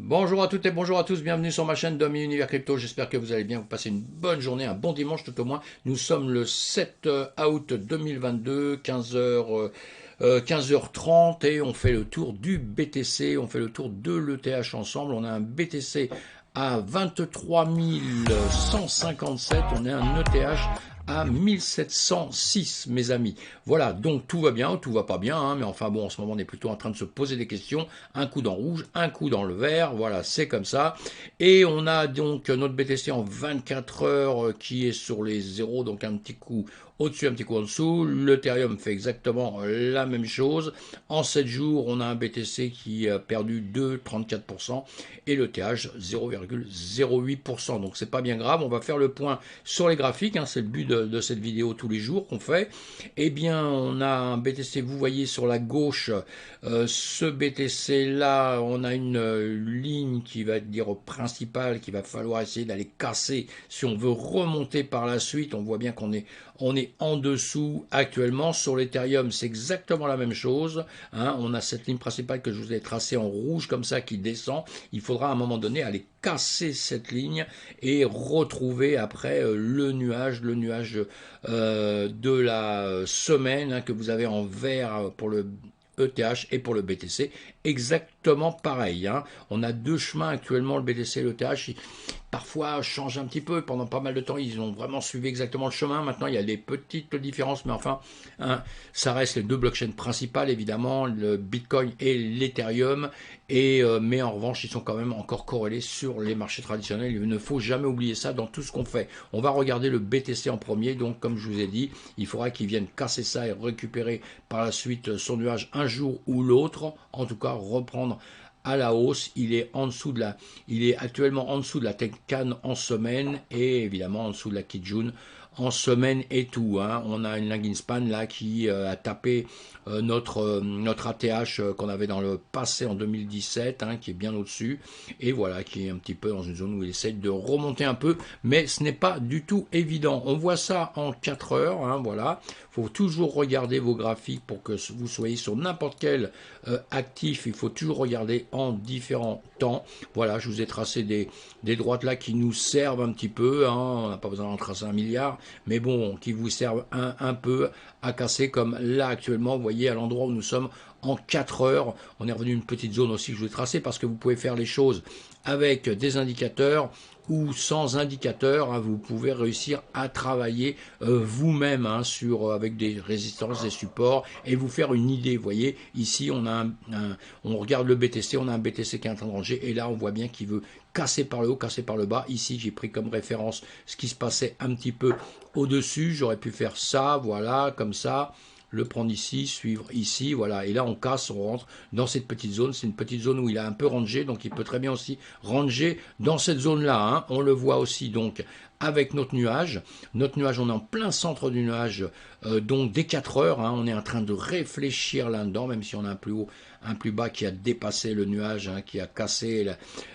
Bonjour à toutes et bonjour à tous, bienvenue sur ma chaîne Domi Univers Crypto, j'espère que vous allez bien, vous passez une bonne journée, un bon dimanche tout au moins. Nous sommes le 7 août 2022, 15h30 et on fait le tour du BTC, on fait le tour de l'ETH ensemble. On a un BTC à 23 157, on a un ETH à 1706, mes amis. Voilà, donc tout va bien, tout va pas bien, hein, mais enfin bon, en ce moment on est plutôt en train de se poser des questions. Un coup dans le rouge, un coup dans le vert, voilà, c'est comme ça. Et on a donc notre BTC en 24 heures qui est sur les zéros, donc un petit coup au-dessus, un petit coup en dessous. L'Ethereum fait exactement la même chose. En 7 jours, on a un BTC qui a perdu 2,34% et le TH 0,08%. Donc c'est pas bien grave. On va faire le point sur les graphiques, hein, c'est le but de cette vidéo tous les jours qu'on fait. Eh bien, on a un BTC, vous voyez sur la gauche, ce BTC là, on a une ligne qui va dire principale qu'il va falloir essayer d'aller casser si on veut remonter par la suite. On voit bien qu'on est en dessous actuellement. Sur l'Ethereum, c'est exactement la même chose, hein. On a cette ligne principale que je vous ai tracée en rouge comme ça qui descend. Il faudra à un moment donné aller casser cette ligne et retrouver après le nuage de la semaine, hein, que vous avez en vert pour le ETH et pour le BTC, exactement pareil, hein. On a deux chemins actuellement, le BTC et l'ETH. Parfois change un petit peu. Pendant pas mal de temps, ils ont vraiment suivi exactement le chemin. Maintenant, il y a des petites différences, mais enfin, hein, ça reste les deux blockchains principales, évidemment, le Bitcoin et l'Ethereum. Mais en revanche, ils sont quand même encore corrélés sur les marchés traditionnels. Il ne faut jamais oublier ça dans tout ce qu'on fait. On va regarder le BTC en premier. Donc, comme je vous ai dit, il faudra qu'ils viennent casser ça et récupérer par la suite son nuage un jour ou l'autre. En tout cas, reprendre à la hausse. Il est actuellement en dessous de la Tenkan en semaine et évidemment en dessous de la Kijun en semaine et tout, hein. On a une Langin Span là qui a tapé notre ATH qu'on avait dans le passé en 2017, hein, qui est bien au-dessus et voilà, qui est un petit peu dans une zone où il essaye de remonter un peu, mais ce n'est pas du tout évident. On voit ça en 4 heures, hein, voilà. Il faut toujours regarder vos graphiques pour que vous soyez sur n'importe quel actif. Il faut toujours regarder en différents temps. Voilà, je vous ai tracé des droites là qui nous servent un petit peu, hein. On n'a pas besoin d'en tracer un milliard, mais bon, qui vous servent un peu à casser, comme là actuellement, vous voyez, à l'endroit où nous sommes en 4 heures. On est revenu une petite zone aussi que je vais tracer parce que vous pouvez faire les choses avec des indicateurs ou sans indicateur, hein. Vous pouvez réussir à travailler vous-même, hein, avec des résistances, des supports et vous faire une idée. Vous voyez, ici on regarde le BTC, on a un BTC qui est en train de ranger et là on voit bien qu'il veut casser par le haut, casser par le bas. Ici j'ai pris comme référence ce qui se passait un petit peu au-dessus. J'aurais pu faire ça, voilà, comme ça, le prendre ici, suivre ici, voilà. Et là, on casse, on rentre dans cette petite zone. C'est une petite zone où il a un peu rangé, donc il peut très bien aussi ranger dans cette zone-là, hein. On le voit aussi donc avec notre nuage. Notre nuage, on est en plein centre du nuage, donc dès 4 heures, hein, on est en train de réfléchir là-dedans, même si on a un plus haut, un plus bas qui a dépassé le nuage, hein, qui a cassé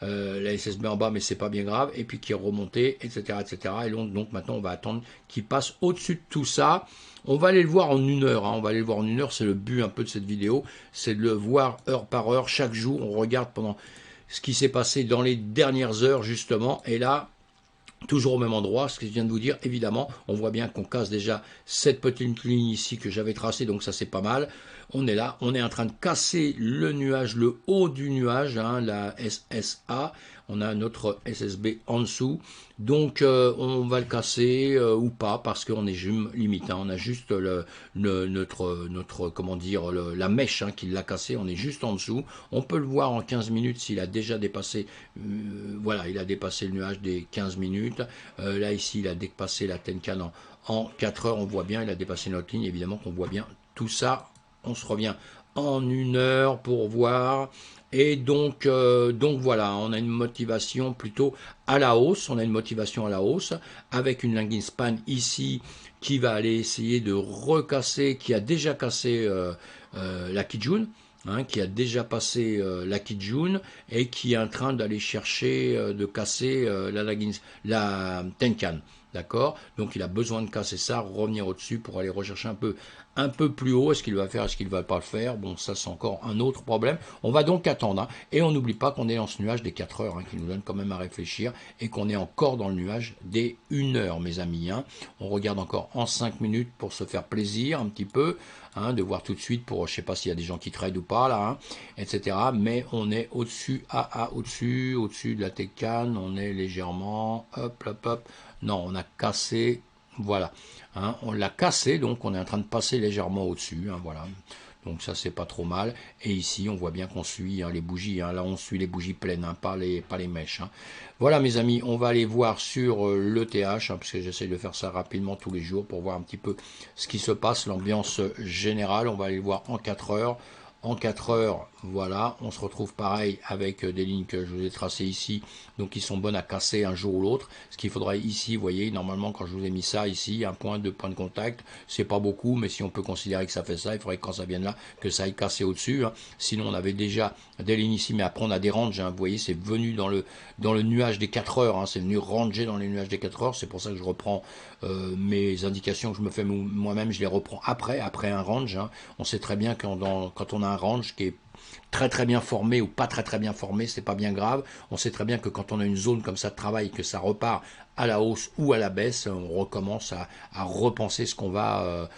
la SSB en bas, mais c'est pas bien grave, et puis qui est remonté, etc., etc. Et donc maintenant, on va attendre qu'il passe au-dessus de tout ça. On va aller le voir en une heure, hein. On va aller le voir en une heure, c'est le but un peu de cette vidéo, c'est de le voir heure par heure, chaque jour. On regarde pendant ce qui s'est passé dans les dernières heures, justement, et là, toujours au même endroit, ce que je viens de vous dire, évidemment, on voit bien qu'on casse déjà cette petite ligne ici que j'avais tracée, donc ça c'est pas mal. On est là, on est en train de casser le nuage, le haut du nuage, hein, la SSA. On a notre SSB en dessous, donc on va le casser ou pas parce qu'on est limite, hein. On a juste notre comment dire, la mèche, hein, qui l'a cassé. On est juste en dessous. On peut le voir en 15 minutes s'il a déjà dépassé. Voilà, il a dépassé le nuage des 15 minutes. Là ici, il a dépassé la Tenkan en 4 heures. On voit bien, il a dépassé notre ligne. Évidemment qu'on voit bien tout ça. On se revient en une heure pour voir. Et donc voilà, on a une motivation plutôt à la hausse. On a une motivation à la hausse avec une Langin Span ici qui va aller essayer de recasser, qui a déjà cassé la Kijun, hein, qui a déjà passé la Kijun et qui est en train d'aller chercher de casser la Tenkan. D'accord. Donc il a besoin de casser ça, revenir au-dessus pour aller rechercher un peu un peu plus haut. Est-ce qu'il va faire, est-ce qu'il ne va pas le faire? Bon, ça c'est encore un autre problème. On va donc attendre. Hein. Et on n'oublie pas qu'on est dans ce nuage des 4 heures, hein, qui nous donne quand même à réfléchir, et qu'on est encore dans le nuage des 1 heure, mes amis. Hein. On regarde encore en 5 minutes pour se faire plaisir un petit peu, hein, de voir tout de suite pour, je sais pas s'il y a des gens qui trade ou pas là, hein, etc. Mais on est au-dessus, au-dessus de la Tecan, on est légèrement, hop, hop, hop. Non, on a cassé, voilà. Hein, on l'a cassé, donc on est en train de passer légèrement au-dessus, hein, voilà. Donc ça c'est pas trop mal. Et ici on voit bien qu'on suit, hein, les bougies. Hein, là on suit les bougies pleines, hein, pas les mèches. Hein. Voilà mes amis, on va aller voir sur l'ETH, hein, parce que j'essaie de faire ça rapidement tous les jours pour voir un petit peu ce qui se passe, l'ambiance générale. On va aller voir en 4 heures. En 4 heures, voilà, on se retrouve pareil avec des lignes que je vous ai tracées ici, donc qui sont bonnes à casser un jour ou l'autre. Ce qu'il faudrait ici, vous voyez, normalement quand je vous ai mis ça ici, un point, 2 points de contact, c'est pas beaucoup, mais si on peut considérer que ça fait ça, il faudrait que quand ça vienne là, que ça aille casser au-dessus. Hein. Sinon on avait déjà des lignes ici, mais après on a des ranges, hein. Vous voyez, c'est venu dans le nuage des 4 heures, hein. C'est venu ranger dans les nuages des 4 heures, c'est pour ça que je reprends mes indications que je me fais moi-même, je les reprends après un range. Hein. On sait très bien quand on a un range qui est très bien formé ou pas très bien formé, c'est pas bien grave. On sait très bien que quand on a une zone comme ça de travail, que ça repart à la hausse ou à la baisse, on recommence à repenser ce qu'on va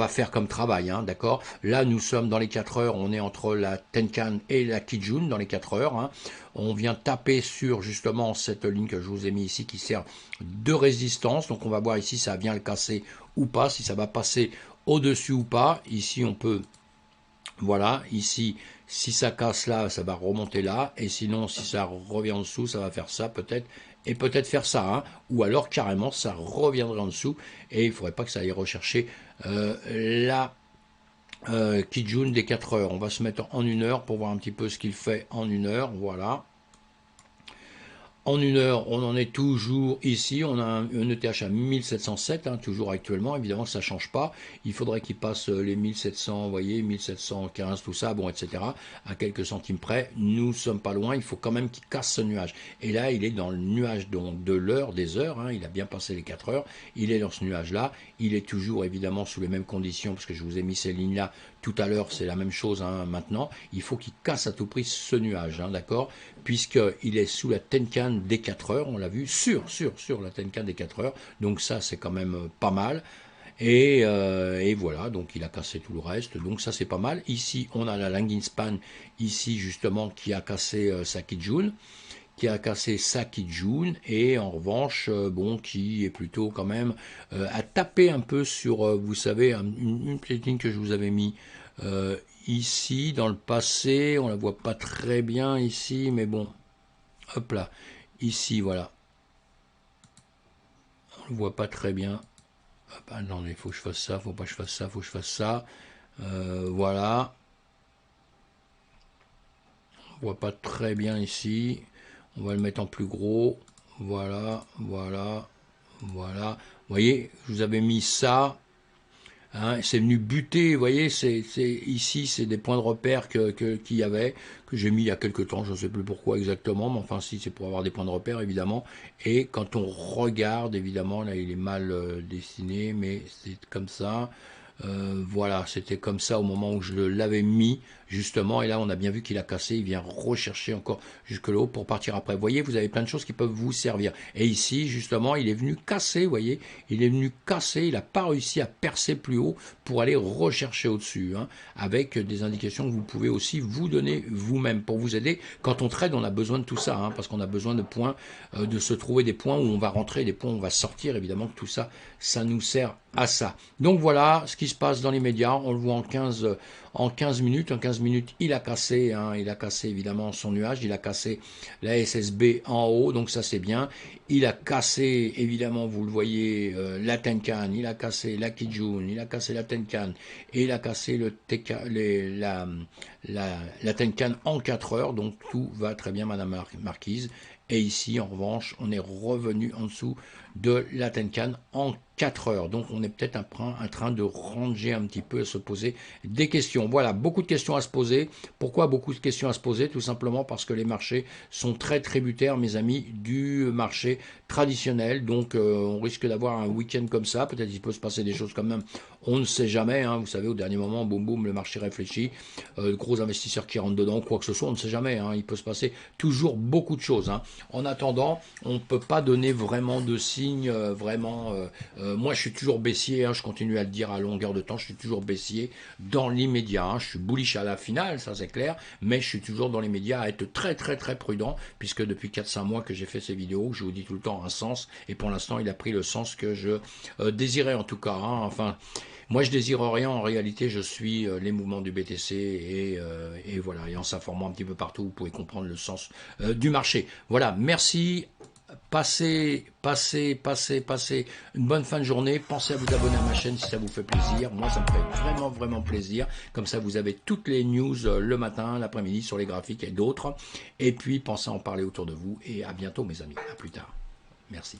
faire comme travail, hein, d'accord. Là, nous sommes dans les 4 heures, on est entre la Tenkan et la Kijun dans les 4 heures. Hein. On vient taper sur justement cette ligne que je vous ai mis ici qui sert de résistance. Donc on va voir ici, ça vient le casser ou pas, si ça va passer au-dessus ou pas. Ici, on peut... Voilà, ici, si ça casse là, ça va remonter là, et sinon, si ça revient en dessous, ça va faire ça peut-être, et peut-être faire ça, hein, ou alors carrément, ça reviendrait en dessous, et il ne faudrait pas que ça aille rechercher la Kijun des 4 heures. On va se mettre en 1 heure pour voir un petit peu ce qu'il fait en 1 heure, voilà. En 1 heure, on en est toujours ici, on a un ETH à 1707, hein, toujours actuellement, évidemment ça ne change pas, il faudrait qu'il passe les 1700, vous voyez, 1715, tout ça, bon, etc., à quelques centimes près, nous ne sommes pas loin, il faut quand même qu'il casse ce nuage. Et là, il est dans le nuage donc, de l'heure, des heures, hein, il a bien passé les 4 heures, il est dans ce nuage-là, il est toujours évidemment sous les mêmes conditions, parce que je vous ai mis ces lignes-là tout à l'heure, c'est la même chose hein, maintenant, il faut qu'il casse à tout prix ce nuage, hein, d'accord, puisqu'il est sous la Tenkan des 4 heures, on l'a vu, sur la Tenkan des 4 heures, donc ça c'est quand même pas mal, et voilà, donc il a cassé tout le reste, donc ça c'est pas mal. Ici on a la Langinspan, ici justement qui a cassé sa Kijun, et en revanche, bon, qui est plutôt quand même à taper un peu sur, vous savez, une petite ligne que je vous avais mis ici dans le passé, on la voit pas très bien ici, mais bon, hop là, ici voilà, on le voit pas très bien. Hop, ah non, il faut que je fasse ça, faut pas que je fasse ça, faut que je fasse ça, voilà, on voit pas très bien ici. On va le mettre en plus gros. Voilà, voilà, voilà. Vous voyez, je vous avais mis ça. Hein, c'est venu buter, vous voyez, ici, c'est des points de repère qu'il y avait, que j'ai mis il y a quelques temps, je ne sais plus pourquoi exactement, mais enfin si, c'est pour avoir des points de repère, évidemment. Et quand on regarde, évidemment, là il est mal dessiné, mais c'est comme ça. Voilà, c'était comme ça au moment où je l'avais mis, justement, et là on a bien vu qu'il a cassé, il vient rechercher encore jusque là-haut pour partir après. Vous voyez, vous avez plein de choses qui peuvent vous servir. Et ici, justement, il est venu casser, vous voyez, il est venu casser, il n'a pas réussi à percer plus haut pour aller rechercher au-dessus, hein, avec des indications que vous pouvez aussi vous donner vous-même pour vous aider. Quand on trade, on a besoin de tout ça, hein, parce qu'on a besoin de points, de se trouver des points où on va rentrer, des points où on va sortir, évidemment que tout ça, ça nous sert à ça. Donc voilà ce qui se passe dans les médias, on le voit en 15 minutes. En 15 minutes, il a cassé, hein, il a cassé évidemment son nuage, il a cassé la SSB en haut, donc ça c'est bien. Il a cassé, évidemment, vous le voyez, la Tenkan, il a cassé la Kijun, il a cassé la Tenkan, et il a cassé la Tenkan en 4 heures, donc tout va très bien, Madame Marquise. Et ici, en revanche, on est revenu en dessous de la Tenkan en 4 heures. Donc, on est peut-être en train de ranger un petit peu, à se poser des questions. questions. Voilà, beaucoup de questions à se poser. Pourquoi beaucoup de questions à se poser? Tout simplement parce que les marchés sont très tributaires, mes amis, du marché traditionnel. Donc, on risque d'avoir un week-end comme ça. Peut-être qu'il peut se passer des choses quand même. On ne sait jamais. Hein. Vous savez, au dernier moment, boum, boum, le marché réfléchit. Gros investisseurs qui rentrent dedans, quoi que ce soit, on ne sait jamais. Hein. Il peut se passer toujours beaucoup de choses. Hein. En attendant, on ne peut pas donner vraiment de signes vraiment. Moi, je suis toujours baissier. Hein. Je continue à le dire à longueur de temps. Je suis toujours baissier dans l'immédiat. Hein. Je suis bullish à la finale, ça c'est clair. Mais je suis toujours dans les médias à être très très très prudent, puisque depuis 4-5 mois que j'ai fait ces vidéos, je vous dis tout le temps un sens, et pour l'instant il a pris le sens que je désirais en tout cas. Hein. Enfin, moi je désire rien, en réalité je suis les mouvements du BTC et voilà, et en s'informant un petit peu partout, vous pouvez comprendre le sens du marché. Voilà, merci. Passez une bonne fin de journée. Pensez à vous abonner à ma chaîne si ça vous fait plaisir. Moi, ça me fait vraiment, vraiment plaisir. Comme ça, vous avez toutes les news le matin, l'après-midi sur les graphiques et d'autres. Et puis, pensez à en parler autour de vous. Et à bientôt, mes amis. À plus tard. Merci.